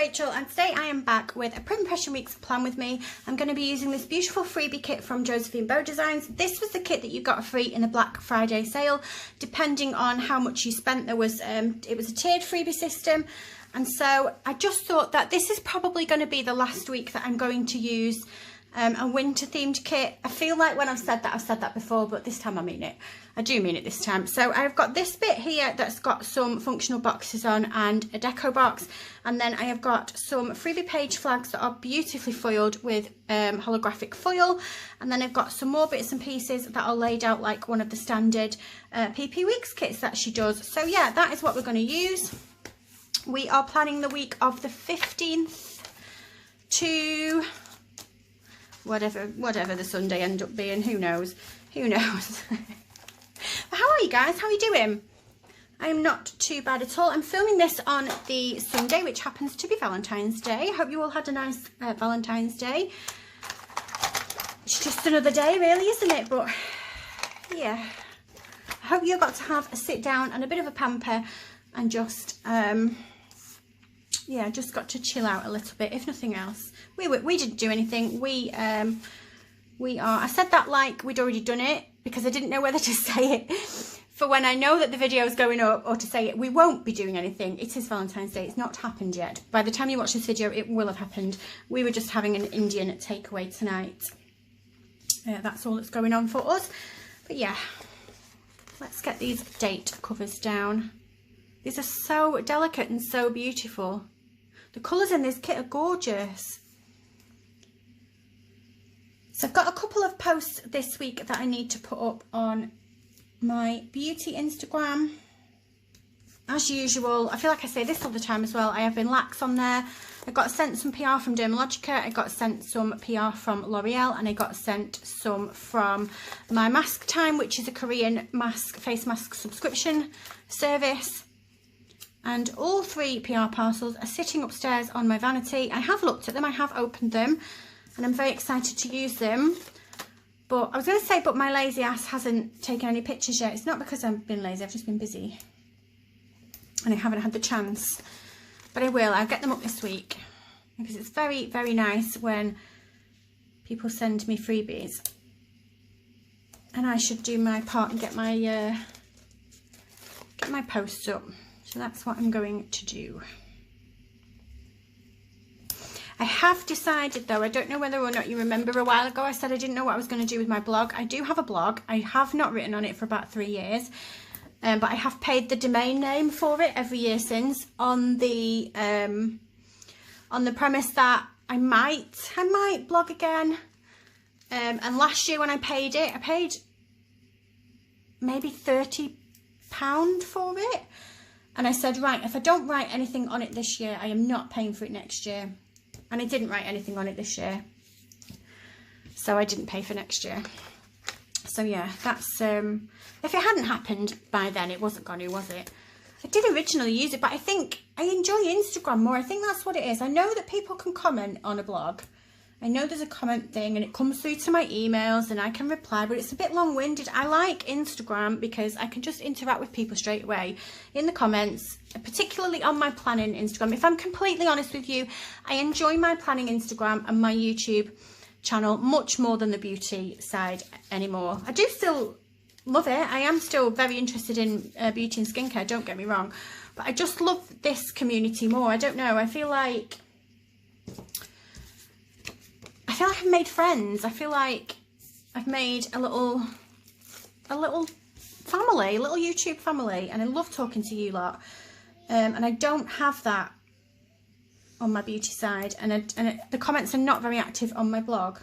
Rachel, and today I am back with a Print and Pression Week's plan with me. I'm going to be using this beautiful freebie kit from Josephine Bow Designs. This was the kit that you got free in the Black Friday sale. Depending on how much you spent, there was it was a tiered freebie system, and so I just thought that this is probably going to be the last week that I'm going to use a winter themed kit. I feel like when I've said that before, but this time I mean it. I do mean it this time. So I've got this bit here that's got some functional boxes on and a deco box, and then I have got some freebie page flags that are beautifully foiled with holographic foil, and then I've got some more bits and pieces that are laid out like one of the standard PP Weeks kits that she does. So yeah, that is what we're going to use. We are planning the week of the 15th to whatever the Sunday end up being. Who knows? But how are you guys? How are you doing? I am not too bad at all. I'm filming this on the Sunday, which happens to be Valentine's Day. I hope you all had a nice Valentine's Day. It's just another day really, isn't it? But yeah, I hope you got to have a sit down and a bit of a pamper and just yeah, just got to chill out a little bit, if nothing else. We didn't do anything. I said that like we'd already done it, because I didn't know whether to say it for when I know that the video is going up, or to say it. We won't be doing anything. It is Valentine's Day. It's not happened yet. By the time you watch this video, it will have happened. We were just having an Indian takeaway tonight. That's all that's going on for us. But yeah, let's get these date covers down. These are so delicate and so beautiful. The colours in this kit are gorgeous. So I've got a couple of posts this week that I need to put up on my beauty Instagram. As usual, I feel like I say this all the time as well, I have been lax on there. I got sent some PR from Dermalogica, I got sent some PR from L'Oreal, and I got sent some from my Mask Time, which is a Korean face mask subscription service. And all three PR parcels are sitting upstairs on my vanity. I have looked at them, I have opened them, and I'm very excited to use them. But I was going to say, but my lazy ass hasn't taken any pictures yet. It's not because I've been lazy, I've just been busy. And I haven't had the chance. But I will, I'll get them up this week. Because it's very, very nice when people send me freebies. And I should do my part and get my posts up. So that's what I'm going to do. I have decided though, I don't know whether or not you remember, a while ago I said I didn't know what I was going to do with my blog. I do have a blog. I have not written on it for about 3 years, but I have paid the domain name for it every year since, on the premise that I might blog again. And last year when I paid it, I paid maybe £30 for it, and I said, right, if I don't write anything on it this year, I am not paying for it next year. And I didn't write anything on it this year, so I didn't pay for next year. So yeah, that's if it hadn't happened by then, it wasn't going to, was it? I did originally use it, but I think I enjoy Instagram more. I think that's what it is. I know that people can comment on a blog. I know there's a comment thing and it comes through to my emails and I can reply, but it's a bit long-winded. I like Instagram because I can just interact with people straight away in the comments, particularly on my planning Instagram. If I'm completely honest with you, I enjoy my planning Instagram and my YouTube channel much more than the beauty side anymore. I do still love it. I am still very interested in beauty and skincare, don't get me wrong, but I just love this community more. I don't know, I feel like I've made friends. I feel like I've made a little family, a little YouTube family, and I love talking to you lot. And I don't have that on my beauty side, and the comments are not very active on my blog.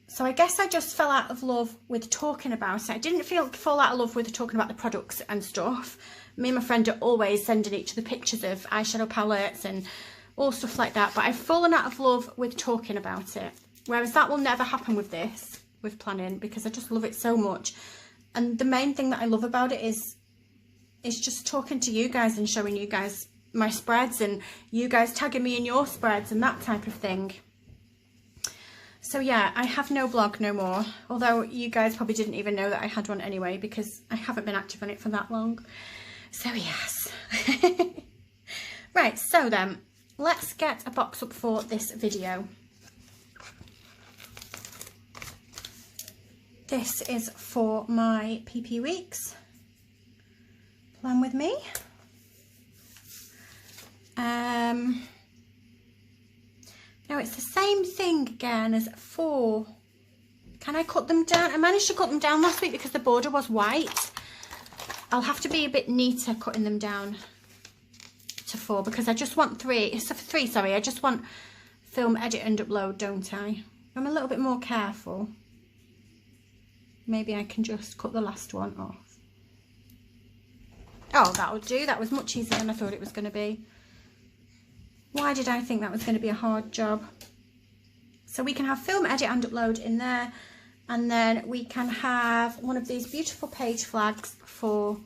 So I guess I just fell out of love with talking about it. I didn't fall out of love with talking about the products and stuff. Me and my friend are always sending each other pictures of eyeshadow palettes and all stuff like that, but I've fallen out of love with talking about it, whereas that will never happen with this, with planning, because I just love it so much. And the main thing that I love about it is just talking to you guys and showing you guys my spreads, and you guys tagging me in your spreads and that type of thing. So yeah, I have no blog no more, although you guys probably didn't even know that I had one anyway, because I haven't been active on it for that long. So yes. Right, so then let's get a box up for this video. This is for my PP weeks. Plan with me. Now it's the same thing again as 4. Can I cut them down? I managed to cut them down last week because the border was white. I'll have to be a bit neater cutting them down to 4 because I just want 3. So for 3, sorry, I just want film, edit and upload, don't I? I'm a little bit more careful. Maybe I can just cut the last one off. Oh, that'll do. That was much easier than I thought it was going to be. Why did I think that was going to be a hard job? So we can have film, edit and upload in there. And then we can have one of these beautiful page flags for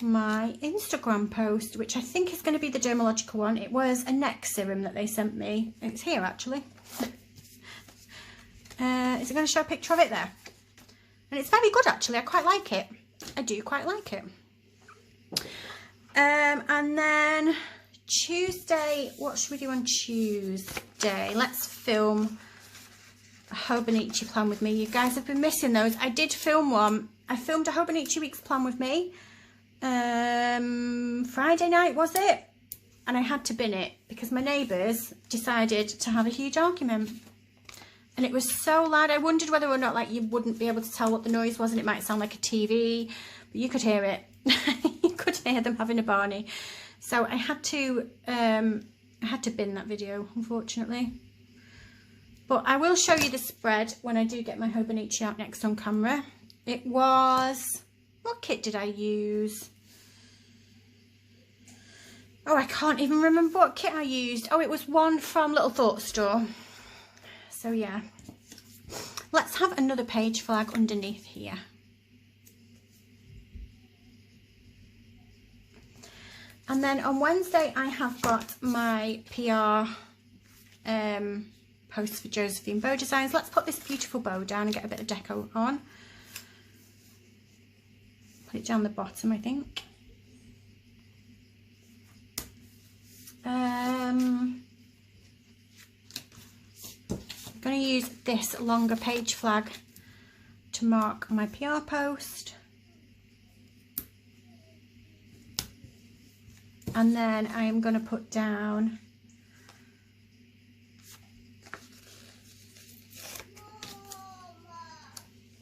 my Instagram post, which I think is going to be the dermalogical one. It was a neck serum that they sent me. It's here actually. Is it going to show a picture of it there? And it's very good actually. I quite like it. I do quite like it. And then Tuesday, what should we do on Tuesday? Let's film a Hobonichi plan with me. You guys have been missing those. I did film one. I filmed a Hobonichi weeks plan with me. Friday night was it? And I had to bin it because my neighbours decided to have a huge argument. And it was so loud. I wondered whether or not like you wouldn't be able to tell what the noise was and it might sound like a TV. But you could hear it. You could hear them having a Barney. So I had to bin that video, unfortunately. But I will show you the spread when I do get my Hobonichi out next on camera. It was, what kit did I use? Oh, I can't even remember what kit I used. Oh, it was one from Little Thought Store. So yeah, let's have another page flag underneath here. And then on Wednesday, I have got my PR post for Josephine Bow Designs. Let's put this beautiful bow down and get a bit of deco on. Put it down the bottom, I think. I'm going to use this longer page flag to mark my PR post. And then I am going to put down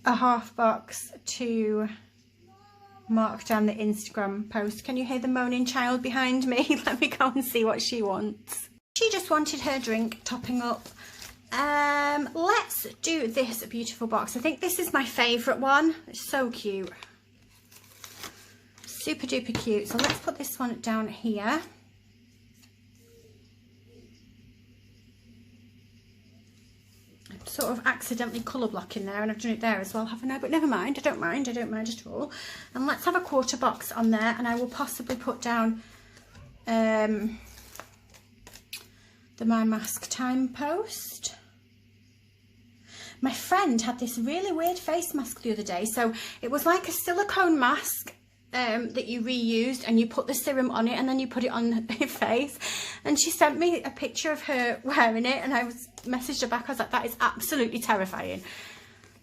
a half box to mark down the Instagram post. Can you hear the moaning child behind me? Let me go and see what she wants. She just wanted her drink topping up. Let's do this beautiful box. I think this is my favourite one. It's so cute. Super duper cute. So let's put this one down here. I'm sort of accidentally colour blocking there and I've done it there as well, haven't I? But never mind, I don't mind at all. And let's have a quarter box on there and I will possibly put down the My Mask Time post. My friend had this really weird face mask the other day. So it was like a silicone mask that you reused and you put the serum on it and then you put it on your face, and she sent me a picture of her wearing it and I messaged her back. I was like, that is absolutely terrifying.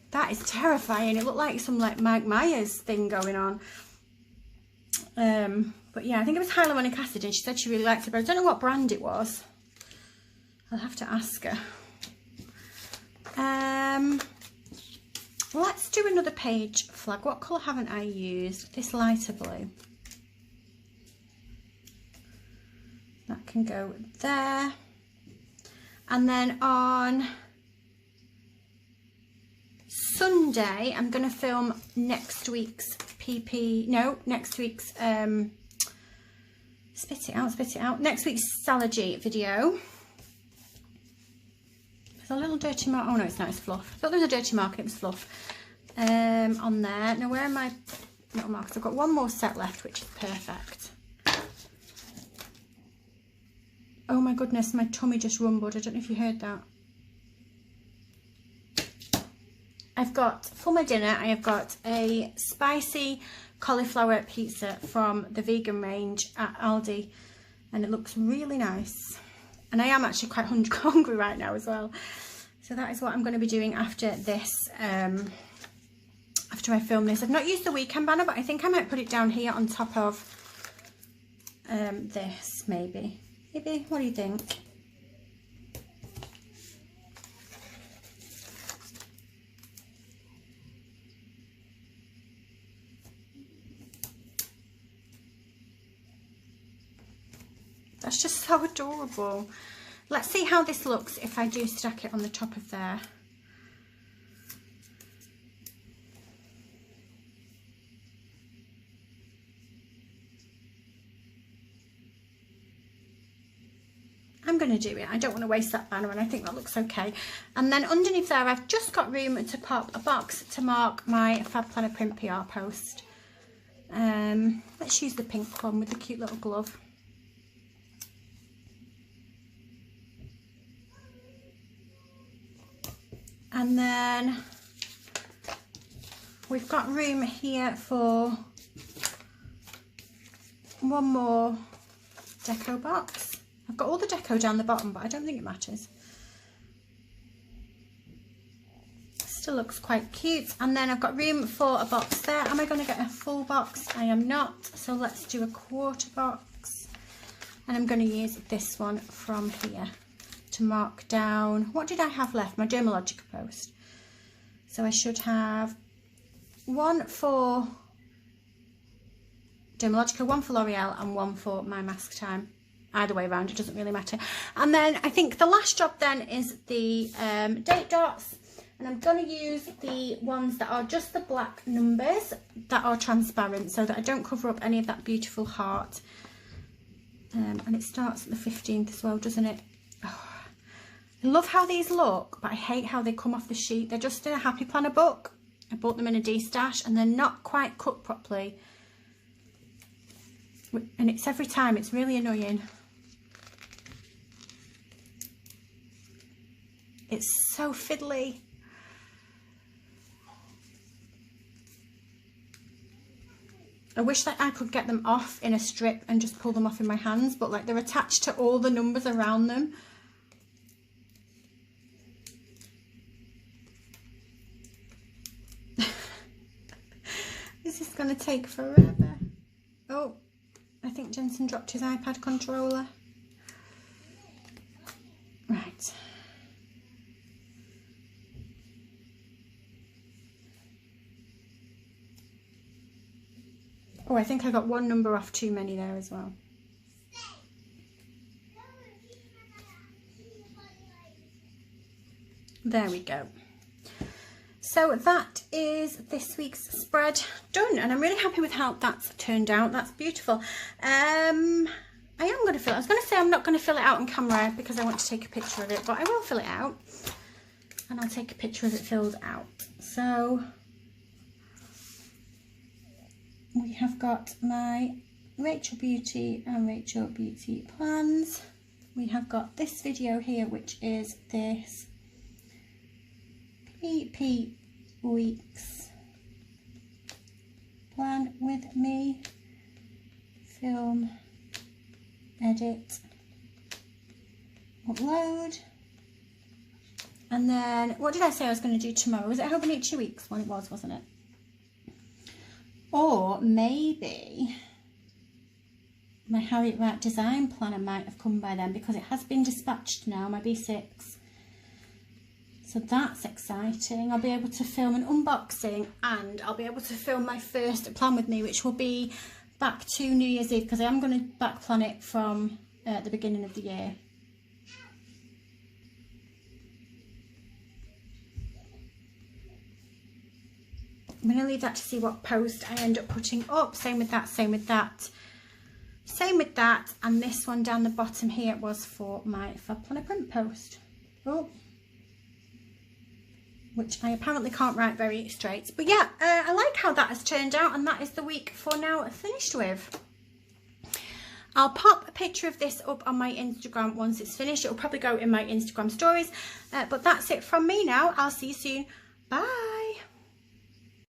That is terrifying. It looked like some like Mike Myers thing going on. But yeah, I think it was hyaluronic acid and she said she really liked it, but I don't know what brand it was. I'll have to ask her. Let's do another page flag. What colour haven't I used? This lighter blue. That can go there. And then on Sunday, I'm going to film next week's next week's, spit it out. Next week's Salagi video. A little dirty mark. Oh no, it's not. It's fluff. I thought there was a dirty mark. It was fluff. On there. Now where are my little markers? I've got one more set left, which is perfect. Oh my goodness, my tummy just rumbled. I don't know if you heard that. I've got for my dinner. I have got a spicy cauliflower pizza from the vegan range at Aldi, and it looks really nice. And I am actually quite hungry right now as well. So that is what I'm going to be doing after this, after I film this. I've not used the weekend banner, but I think I might put it down here on top of this, maybe. Maybe, what do you think? That's just so adorable. Let's see how this looks if I do stack it on the top of there. I'm going to do it. I don't want to waste that banner, and I think that looks okay. And then underneath there, I've just got room to pop a box to mark my Fab Planner Print PR post. Let's use the pink one with the cute little glove. And then we've got room here for one more deco box. I've got all the deco down the bottom, but I don't think it matters. Still looks quite cute. And then I've got room for a box there. Am I going to get a full box? I am not. So let's do a quarter box. And I'm going to use this one from here to mark down. What did I have left? My Dermalogica post. So I should have one for Dermalogica, one for L'Oreal, and one for My Mask Time. Either way around, it doesn't really matter. And then I think the last job then is the date dots. And I'm going to use the ones that are just the black numbers that are transparent, so that I don't cover up any of that beautiful heart. And it starts at the 15th as well, doesn't it? Oh, I love how these look, but I hate how they come off the sheet. They're just in a Happy Planner book. I bought them in a D-stash, and they're not quite cut properly. And it's every time, it's really annoying. It's so fiddly. I wish that I could get them off in a strip and just pull them off in my hands, but like they're attached to all the numbers around them. This is going to take forever. Oh, I think Jensen dropped his iPad controller. Right. Oh, I think I got one number off too many there as well. There we go. So that is this week's spread done, and I'm really happy with how that's turned out. That's beautiful. I am going to fill it. I was going to say I'm not going to fill it out on camera because I want to take a picture of it, but I will fill it out, and I'll take a picture of it filled out. So we have got my Rachel Beauty and Rachel Beauty Plans. We have got this video here, which is this 3 weeks plan with me, film, edit, upload. And then what did I say I was going to do tomorrow? Was it Hope and Eat 2 weeks? Well, it was, wasn't it? Or maybe my Harriet Wright design planner might have come by then, because it has been dispatched now, my B6. So that's exciting. I'll be able to film an unboxing, and I'll be able to film my first plan with me, which will be back to New Year's Eve, because I am going to back plan it from the beginning of the year. I'm going to leave that to see what post I end up putting up. Same with that, same with that, same with that. And this one down the bottom here was for my Fab Planner print post. Oh, which I apparently can't write very straight. But yeah, I like how that has turned out, and that is the week for now finished with. I'll pop a picture of this up on my Instagram once it's finished. It'll probably go in my Instagram stories. But that's it from me now. I'll see you soon. Bye.